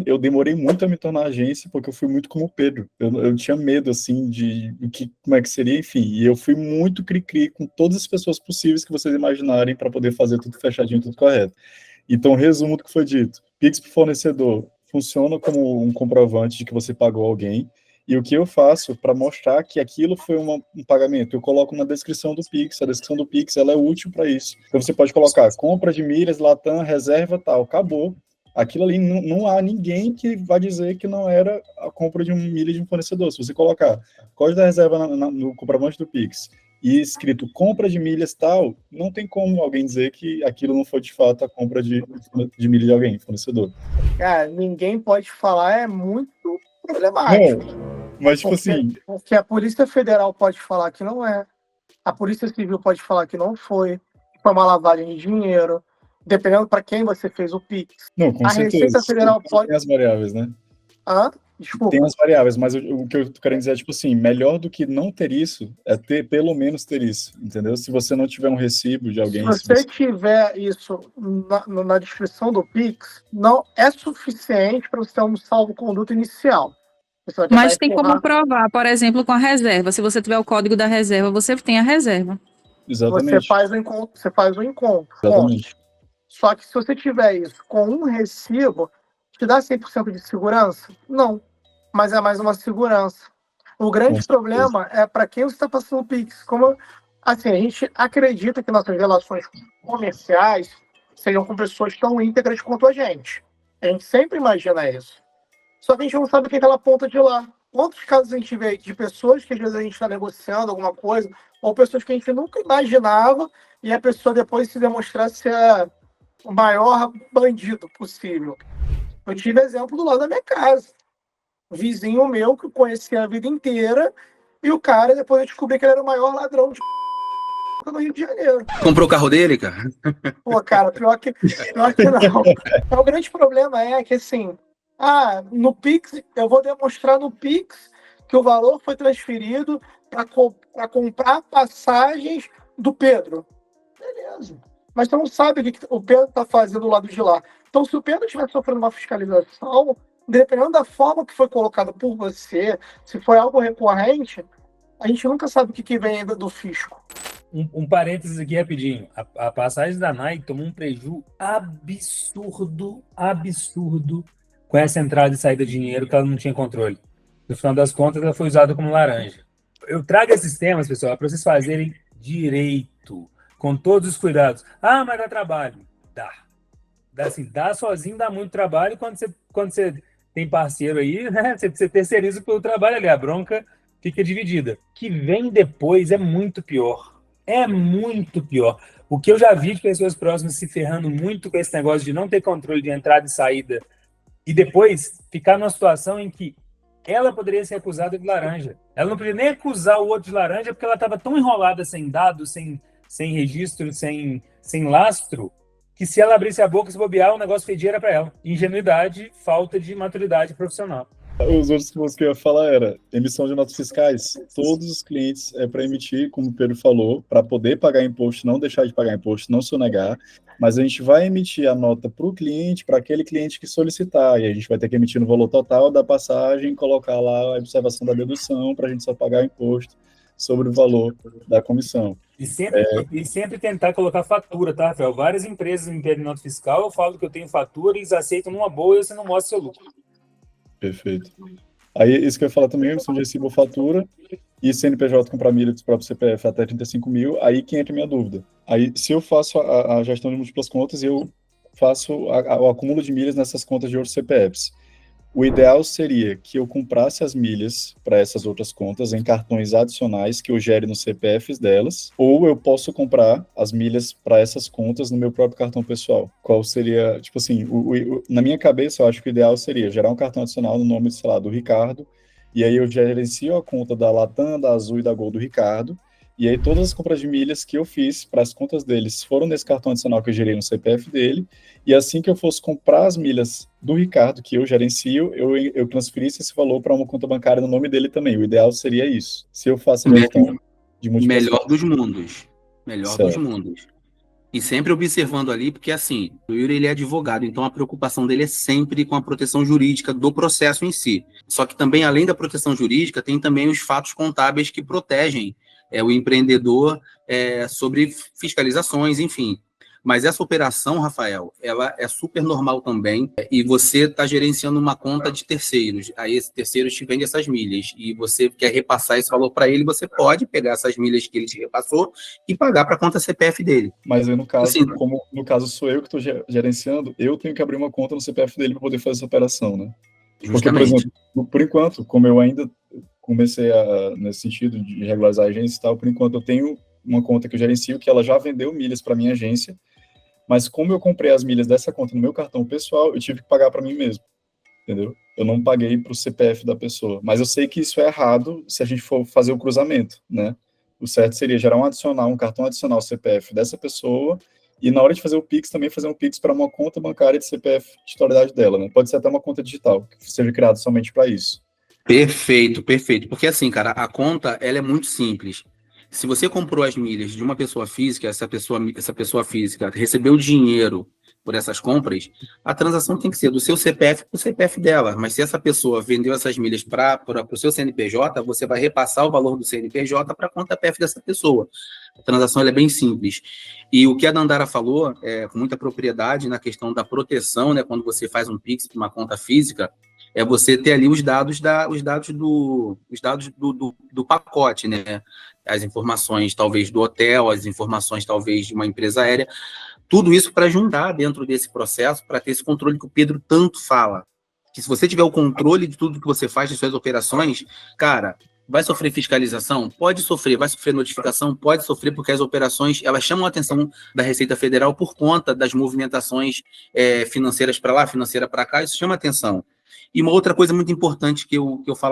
Eu demorei muito a me tornar agência, porque eu fui muito como o Pedro. Eu tinha medo, assim, como é que seria, enfim. E eu fui muito cri-cri com todas as pessoas possíveis que vocês imaginarem para poder fazer tudo fechadinho, tudo correto. Então, resumo do que foi dito. Pix para o fornecedor funciona como um comprovante de que você pagou alguém. E o que eu faço para mostrar que aquilo foi um pagamento? Eu coloco na descrição do Pix. A descrição do Pix ela é útil para isso. Então, você pode colocar compra de milhas, Latam, reserva, tal. Acabou. Aquilo ali não há ninguém que vai dizer que não era a compra de um milha de um fornecedor. Se você colocar código da reserva no comprovante do Pix e escrito compra de milhas tal, não tem como alguém dizer que aquilo não foi de fato a compra de milha de alguém, fornecedor. Cara, ninguém pode falar, é muito problemático. Não, mas tipo assim... Porque a Polícia Federal pode falar que não é, a Polícia Civil pode falar que não foi uma lavagem de dinheiro, dependendo para quem você fez o Pix. Não, com a certeza. Receita Federal pode... Tem as variáveis, né? Desculpa. Tem as variáveis, mas o que eu tô querendo dizer é, tipo assim, melhor do que não ter isso, é ter, pelo menos ter isso, entendeu? Se você não tiver um recibo de alguém... Se você tiver isso na descrição do Pix, não é suficiente para você ter um salvo-conduto inicial. Mas tem como provar, por exemplo, com a reserva. Se você tiver o código da reserva, você tem a reserva. Exatamente. Você faz o encontro. Exatamente. Só que se você tiver isso com um recibo, te dá 100% de segurança? Não. Mas é mais uma segurança. O grande problema é para quem você está passando o Pix. Como, assim, a gente acredita que nossas relações comerciais sejam com pessoas tão íntegras quanto a gente. A gente sempre imagina isso. Só que a gente não sabe o que é aquela ponta de lá. Quantos casos a gente vê de pessoas que às vezes a gente está negociando alguma coisa, ou pessoas que a gente nunca imaginava, e a pessoa depois se demonstrar ser o maior bandido possível. Eu tive exemplo do lado da minha casa. Um vizinho meu que eu conhecia a vida inteira, e o cara, depois eu descobri que ele era o maior ladrão de no Rio de Janeiro. Comprou o carro dele, cara? Pô, cara, pior que não. Então, o grande problema é que, assim, no Pix, eu vou demonstrar no Pix que o valor foi transferido para comprar passagens do Pedro. Beleza. Mas você não sabe o que o Pedro está fazendo do lado de lá. Então, se o Pedro estiver sofrendo uma fiscalização, dependendo da forma que foi colocada por você, se foi algo recorrente, a gente nunca sabe o que vem ainda do fisco. Um parênteses aqui rapidinho. A passagem da Nike tomou um prejuízo absurdo com essa entrada e saída de dinheiro que ela não tinha controle. No final das contas, ela foi usada como laranja. Eu trago esses temas, pessoal, para vocês fazerem direito, com todos os cuidados. Mas dá trabalho. Dá sozinho, dá muito trabalho. Quando você tem parceiro aí, né, você terceiriza pelo trabalho ali. A bronca fica dividida. O que vem depois é muito pior. É muito pior. O que eu já vi de pessoas próximas se ferrando muito com esse negócio de não ter controle de entrada e saída e depois ficar numa situação em que ela poderia ser acusada de laranja. Ela não poderia nem acusar o outro de laranja porque ela estava tão enrolada sem dados, sem registro, sem lastro, que se ela abrisse a boca, se bobear, o negócio fedia era para ela. Ingenuidade, falta de maturidade profissional. Os outros pontos que eu ia falar era emissão de notas fiscais. Todos os clientes para emitir, como o Pedro falou, para poder pagar imposto, não deixar de pagar imposto, não sonegar, mas a gente vai emitir a nota para o cliente, para aquele cliente que solicitar, e a gente vai ter que emitir no valor total da passagem, colocar lá a observação da dedução para a gente só pagar imposto sobre o valor da comissão. E sempre tentar colocar fatura, tá, Rafael? Várias empresas me pedem nota fiscal, eu falo que eu tenho fatura, eles aceitam numa boa e você não mostra seu lucro. Perfeito. Aí, isso que eu ia falar também, emissão de recibo ou fatura, e CNPJ comprar milha dos próprios CPF até 35 mil, aí que entra a minha dúvida. Aí, se eu faço a gestão de múltiplas contas, eu faço o acúmulo de milhas nessas contas de outros CPFs. O ideal seria que eu comprasse as milhas para essas outras contas em cartões adicionais que eu gere nos CPFs delas, ou eu posso comprar as milhas para essas contas no meu próprio cartão pessoal. Qual seria, tipo assim, na minha cabeça eu acho que o ideal seria gerar um cartão adicional no nome, sei lá, do Ricardo, e aí eu gerencio a conta da Latam, da Azul e da Gol do Ricardo, e aí todas as compras de milhas que eu fiz para as contas deles foram nesse cartão adicional que eu gerei no CPF dele, e assim que eu fosse comprar as milhas do Ricardo, que eu gerencio, eu transferisse esse valor para uma conta bancária no nome dele também. O ideal seria isso. Se eu faço a gestão de múltiplas Melhor dos mundos. Melhor certo. Dos mundos. E sempre observando ali, porque assim, o Yuri ele é advogado, então a preocupação dele é sempre com a proteção jurídica do processo em si. Só que também, além da proteção jurídica, tem também os fatos contábeis que protegem o empreendedor sobre fiscalizações, enfim. Mas essa operação, Rafael, ela é super normal também, e você está gerenciando uma conta de terceiros. Aí esse terceiro te vende essas milhas, e você quer repassar esse valor para ele, você pode pegar essas milhas que ele te repassou e pagar para a conta CPF dele. Mas aí, no caso, Assim, como no caso sou eu que estou gerenciando, eu tenho que abrir uma conta no CPF dele para poder fazer essa operação, né? Porque, por justamente. exemplo, por enquanto, como eu ainda comecei nesse sentido de regularizar a agência e tal, por enquanto eu tenho uma conta que eu gerencio que ela já vendeu milhas para minha agência, mas como eu comprei as milhas dessa conta no meu cartão pessoal, eu tive que pagar para mim mesmo, entendeu? Eu não paguei para o CPF da pessoa. Mas eu sei que isso é errado se a gente for fazer o cruzamento, né? O certo seria gerar um cartão adicional CPF dessa pessoa, e na hora de fazer o Pix, também fazer um Pix para uma conta bancária de CPF de titularidade dela, né? Pode ser até uma conta digital, que seja criada somente para isso. Perfeito, perfeito. Porque assim, cara, a conta, ela é muito simples. Se você comprou as milhas de uma pessoa física, essa pessoa física recebeu dinheiro por essas compras, a transação tem que ser do seu CPF para o CPF dela. Mas se essa pessoa vendeu essas milhas para o seu CNPJ, você vai repassar o valor do CNPJ para a conta PF dessa pessoa. A transação ela é bem simples. E o que a Dandara falou, com muita propriedade, na questão da proteção, né, quando você faz um Pix para uma conta física, é você ter ali os dados do pacote, né? As informações, talvez, do hotel, as informações, talvez, de uma empresa aérea. Tudo isso para juntar dentro desse processo, para ter esse controle que o Pedro tanto fala. Que se você tiver o controle de tudo que você faz, das suas operações, cara, vai sofrer fiscalização? Pode sofrer. Vai sofrer notificação? Pode sofrer, porque as operações, elas chamam a atenção da Receita Federal por conta das movimentações financeiras para lá, financeira para cá, isso chama atenção. E uma outra coisa muito importante que eu falo aqui